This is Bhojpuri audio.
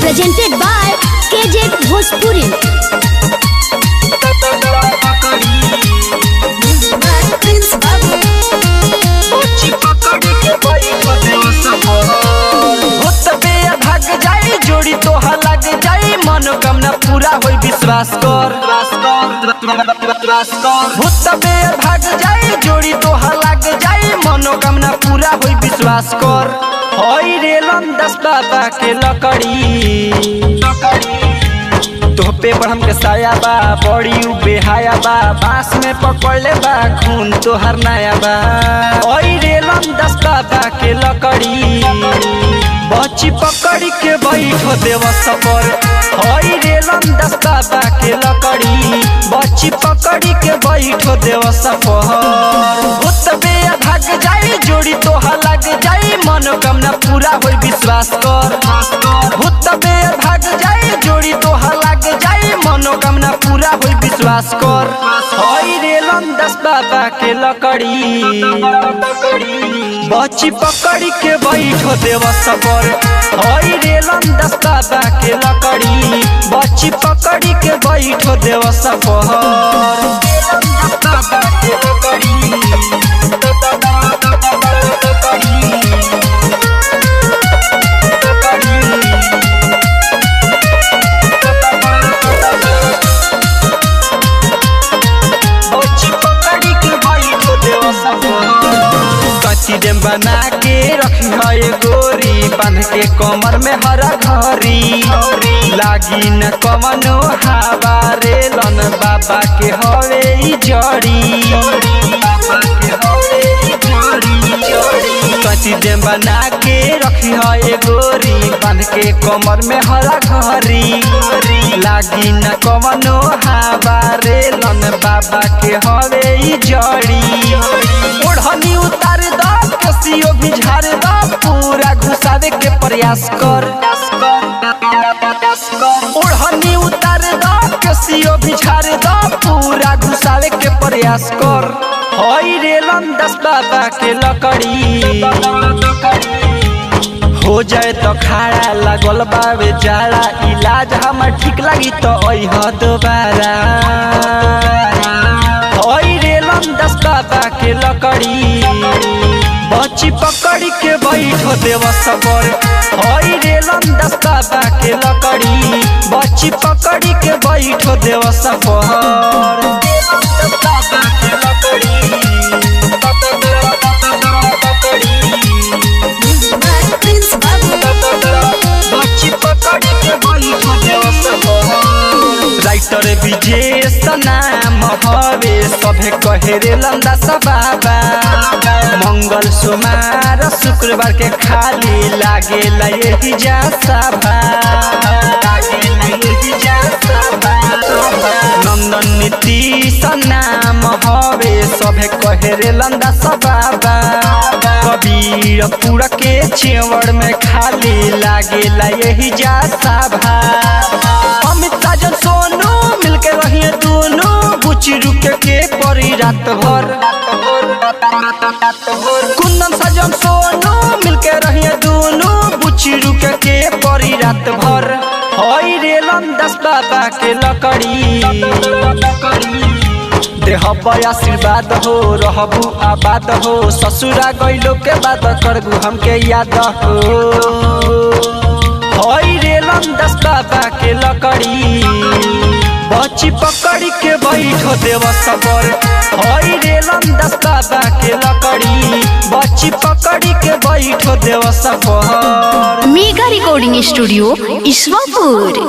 Presented by KJ Bhojpuri. जोड़ी तोहा लग जाई मनोकामना पूरा होई विश्वास कर भूतबे भाग जाई जोड़ी तोहा लग जाई मनोकामना पूरा होई विश्वास कर होई रेलन 10 बाबा के लकड़ी तोहपे बढ़म के साया बा बड़ी बेहाया बा बांस में पकड़ ले बा खून तोहर नया बा होई रेलन 10 बाबा के लकड़ी बच्ची पकड़ के बैठो देवस पर हई रेलन 10 बाबा के लकड़ी बच्ची पकड़ के बैठो देवस पर भूतबे भाग जाई जोड़ी तोहा लग जाई मनोकामना पूरा होई विश्वास कर भूतबे भाग जाई जोड़ी तोहा लग जाई मनोकामना पूरा होई विश्वास कर हई रेलन 10 बाबा के लकड़ी बच्ची पकड़ के बैठो देवस पर हई रेलन 10 बाबा के लकड़ी बच्ची पकड़ के बैठो देवस पर सीधम बना के रखी है गोरी बांध के कमर में हरा घरी लागी न कवनो हवा रेलन बाबा के हवे ई जड़ी सीधम बना के रखी है गोरी बांध के कमर में हरा घरी लागी न कवनो हवा रेलन बाबा के हवे ई जड़ी ओढ़नी उतार दा कसियो बिझार दा पूरा घुसावे के प्रयास कर ओढ़नी उतार दा कसियो बिझार दा पूरा घुसावे के प्रयास कर हई रेलन 10 बाबा के लकड़ी हो जाए तो खाड़ा लागल बावे जाड़ा इलाज हमर ठीक लगी तो अइह दोबारा हई रेलन 10 बाबा के लकड़ी बच्ची पकड़ के बैठो देवस पर हई रेलन 10 बाबा के लकड़ी बच्ची पकड़ के बैठो देवस पर राइटर विजय नाम हवे सभे कहे रेलन 10 बाबा मंगल सोमवार शुक्रवार के खाली लागे यही जा सभा नंदन नीतीश नाम हवे सभे कहे रेलन 10 बाबा कबीरपुर के चेवड़ में खाली लागे यही जा सभा अमित साजन सोनू मिलके रहिए दोनों बुची रुके के परी रात भर कुंदन साजन सोनू मिलके रहिए दोनों बुची रुके के परी रात भर हई रेलन 10 बाबा के लकड़ी देह आशीर्वाद हो रहबू आबाद हो ससुरा गइलो के बाद करबू हमके याद हो हई रेलन 10 बाबा के लकड़ी बच्ची पकड़ के बैठो देवस पर हई रेलन 10 बाबा के लकड़ी बच्ची पकड़ के बैठो देवस पर मेगा रिकॉर्डिंग स्टूडियो ईश्वरपुर।